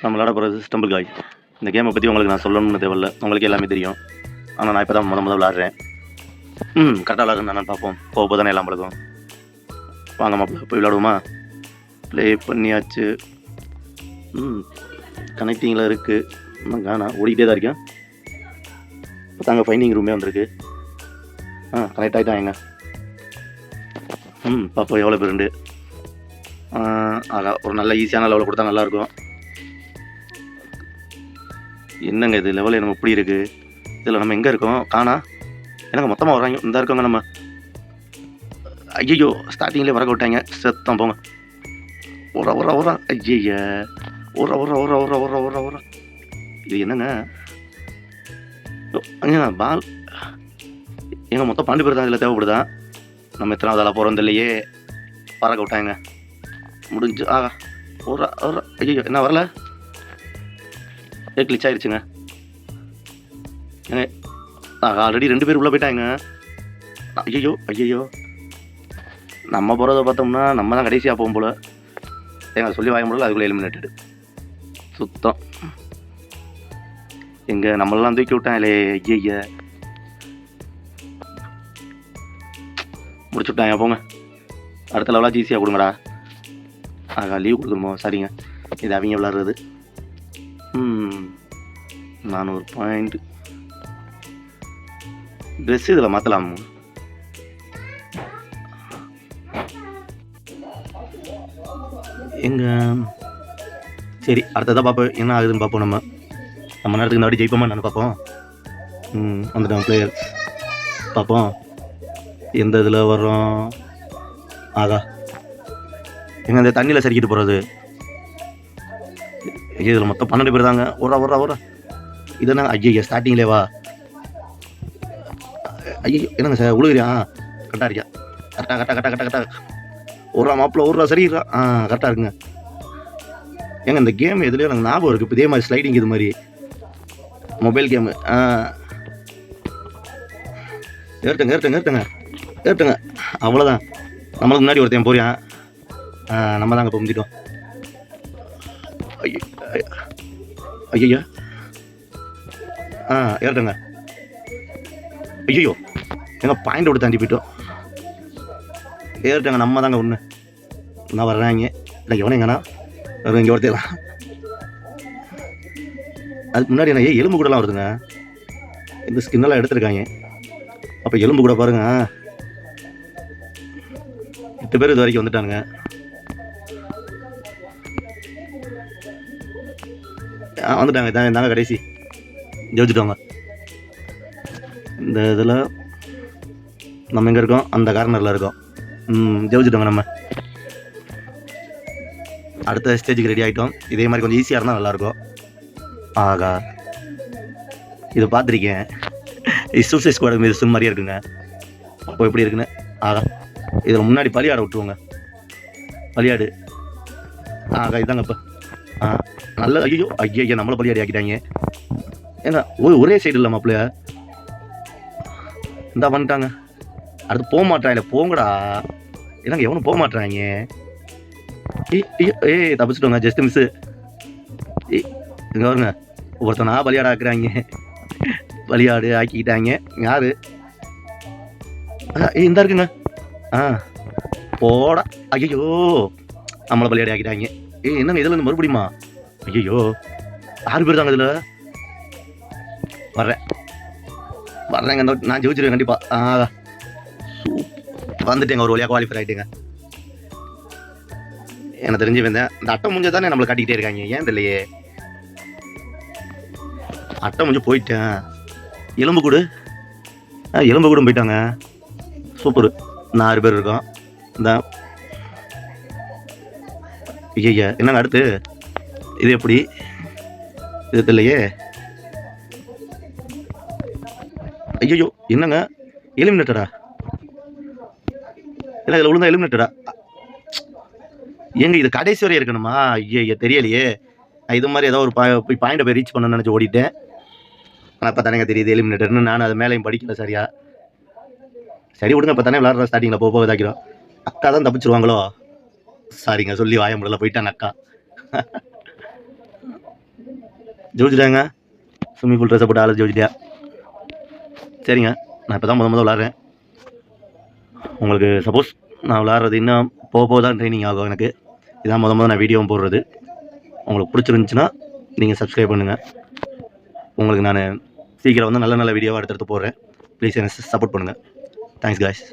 நம்ம விளாட போகிறது ஸ்டம்பிள் காய். இந்த கேமை பற்றி உங்களுக்கு நான் சொல்லணும்னு தேவையில்ல, உங்களுக்கு எல்லாமே தெரியும். ஆனால் நான் இப்போ தான் முதல் விளாட்றேன். கரெக்டாக விளாடுறேன் நான் பார்ப்போம். போக தானே எல்லாம் பழகும். வாங்க மாப்பிள்ள போய் விளாடுவோமா? ப்ளே பண்ணியாச்சு. கனெக்டிங்கில் இருக்குது. காணா ஓடிக்கிட்டே தான் இருக்கேன். இப்போ தாங்க ஃபைண்டிங் ரூமே வந்திருக்கு. கனெக்ட் ஆகிட்டாங்க. பார்ப்போம் எவ்வளோ பேருண்டு. ஒரு நல்ல ஈஸியான லெவலில் கொடுத்தா நல்லாயிருக்கும். என்னங்க இது லெவல் நம்ம இப்படி இருக்குது? இதில் நம்ம எங்கே இருக்கோம்? காணா எனக்கு மொத்தமாக வர்றாங்க. இந்த இருக்கோங்க நம்ம. ஐயோ ஸ்டார்டிங்லேயே வரக்க விட்டாங்க. செத்தம் போங்க. ஒரு ஐய ஒரு இது என்னங்க? பால் எங்க மொத்தம் 12 பேர் தான் இதில் தேவைப்படுதா? நம்ம எத்தனாவது ஆளாக போகிறோம் இல்லையே. பறக்க விட்டாங்க. முடிஞ்சு ஒரு ஐயோ என்ன வரல? கிளிச் ஆயிடுச்சுங்க. ஏங்க ஆல்ரெடி 2 பேர் உள்ளே போயிட்டாங்க. ஐயோ நம்ம போகிறத பார்த்தோம்னா நம்ம தான் கடைசியாக போகும் போல். ஏங்க சொல்லி வாங்க முடியல, அதுக்குள்ளே எலிமினேட்டடு சுத்தம். எங்கே நம்மளாம் தூக்கி விட்டாங்களே. ஐய முடிச்சு விட்டாங்க. போங்க அடுத்த லெவலாக ஈஸியாக கொடுங்கடா. லீவ் கொடுக்கணுமோ? சரிங்க, இது அவங்க விளாட்றது. 400 பாயிண்ட். ட்ரெஸ் இதில் மாற்றலாம். எங்க சரி அடுத்ததான் பார்ப்போம் என்ன ஆகுதுன்னு பார்ப்போம். நம்ம நேரத்துக்கு இந்த வாட்டி ஜெயிப்போமா நான் பார்ப்போம். வந்துட்டோம் பிளேயர் பார்ப்போம் எந்த இதில் வர்றோம். எங்கே இந்த தண்ணியில் சரிக்கிட்டு போகிறது. இதில் மொத்தம் 12 பேர் தாங்க. ஒரு இது என்ன? ஐயோ ஸ்டார்டிங்லேயே வா. ஐயோ என்னங்க சார் உழுகிறியா? கரெக்டாக இருக்கியா? கரெக்டாக ஒரு மாப்பிள்ள சரிடா. கரெக்டாக இருக்குங்க. ஏங்க இந்த கேம் எதுலேயும் எனக்கு ஞாபகம் இருக்குது. இப்போ இதே மாதிரி ஸ்லைடிங் இது மாதிரி மொபைல் கேமு. ஏற்றுங்க அவ்வளோதான். நம்மளுக்கு முன்னாடி ஒருத்தன் போறியான். நம்ம தாங்க இப்போ முந்திட்டோம். ஐயோ ஏற்றுங்க. ஐயோ எங்கள் பாயிண்ட் விட்டு தாண்டி போயிட்டோம். ஏறிட்டாங்க. நம்ம தாங்க ஒன்று நான் வர்றாங்க. இல்லை எவனே எங்கண்ணா வரும் இங்கே ஒருத்தலாம். அதுக்கு முன்னாடி என்ன எலும்பு கூடலாம் வருதுங்க. இந்த ஸ்கின்னெல்லாம் எடுத்துருக்காங்க. அப்போ எலும்பு கூட பாருங்க. 8 பேர் இது வரைக்கும் வந்துட்டானுங்க. வந்துட்டாங்க. தாங்க கடைசி ஜெயிச்சுட்டோங்க. இந்த இதில் நம்ம எங்கே இருக்கோம்? அந்த கார்னரில் இருக்கோம். ஜெயிச்சுட்டோங்க. நம்ம அடுத்த ஸ்டேஜுக்கு ரெடி ஆகிட்டோம். இதே மாதிரி கொஞ்சம் ஈஸியாக இருந்தால் நல்லாயிருக்கும். இதை பார்த்துருக்கேன். சூசைட் ஸ்குவாட் மீது சும் மாதிரியே இருக்குங்க. அப்போ எப்படி இருக்குன்னு. இதில் முன்னாடி பலியாட விட்டுருவோங்க. பலியாடு. இதாங்க இப்போ நல்ல. ஐயோ நம்மளை பலியாடி ஆக்கிட்டாங்க. ஏங்க ஒரே சைடு இல்லை மாப்பிள்ளைய. இந்தா வந்துட்டாங்க. அடுத்து போக மாட்டாங்க. போங்கடா. என்னங்க எவனும் போக மாட்டாங்க. தப்பிச்சிட்டோங்க. Just miss. இங்கே வருங்க. ஒருத்தனா பலியாட ஆக்குறாங்க. பலியாடு ஆக்கிக்கிட்டாங்க. யாரு? இந்த இருக்குங்க. போடா. ஐயோ நம்மளை பலியாடி ஆக்கிட்டாங்க. என்னங்க இதில் இருந்து மறுபடியுமா? ஐயோ 6 பேர் தாங்க இதில். வர்றேங்க. நான் ஜெயிச்சிருவேன் கண்டிப்பாக. வந்துட்டேங்க. ஒரு வழியாக குவாலிஃபை ஆகிட்டேங்க. எனக்கு தெரிஞ்சு வந்தேன். இந்த அட்டை முடிஞ்ச தானே நம்மளை காட்டிக்கிட்டே இருக்காங்க. ஏன் தெரியலையே. அட்டை முடிஞ்சு போயிட்டேன். எலும்பு கூடும் போயிட்டாங்க. சூப்பர். 4 பேர் இருக்கோம். இந்த ஐயா என்னங்க அடுத்து? இது எப்படி? இது தெரியலையே. ஐயோ என்னங்க எலிமினேட்டடா? இல்லை இதில் விழுந்தா எலிமினேட்டடா? எங்க இது கடைசி வரை இருக்கணுமா? ஐயா தெரியலையே. இது மாதிரி ஏதோ ஒரு பாயிண்டை போய் ரீச் பண்ணணும்னு நினச்சி ஓடிட்டேன். ஆனால் இப்போ தானேங்க தெரியுது எலிமினேட்டர்னு. நான் அது மேலேயும் படிக்கல சரியா. சரி விடுங்க. இப்போ தானே விளாட்ற ஸ்டார்டிங்கில் போக இதாக்கிறோம். அக்கா தான் தப்பிச்சிருவாங்களோ? சாரிங்க சொல்லி வாய முடியல. போயிட்டாங்க அக்கா. ஜோதிட்டாங்க. ஸ்விம்மிங் பூல் ட்ரெஸ்ஸை போட்டு ஆளு ஜோதிட்டியா. சரிங்க, நான் இப்போ தான் முத விளாட்றேன். உங்களுக்கு சப்போஸ் நான் விளாட்றது இன்னும் போக தான் ட்ரைனிங் ஆகும் எனக்கு. இதான் முத நான் வீடியோவும் போடுறது. உங்களுக்கு பிடிச்சிருந்துச்சின்னா நீங்கள் சப்ஸ்கிரைப் பண்ணுங்கள். உங்களுக்கு நான் சீக்கிரம் வந்து நல்ல வீடியோவாக எடுத்து போடுறேன். ப்ளீஸ் எனக்கு சப்போர்ட் பண்ணுங்கள். Thanks guys.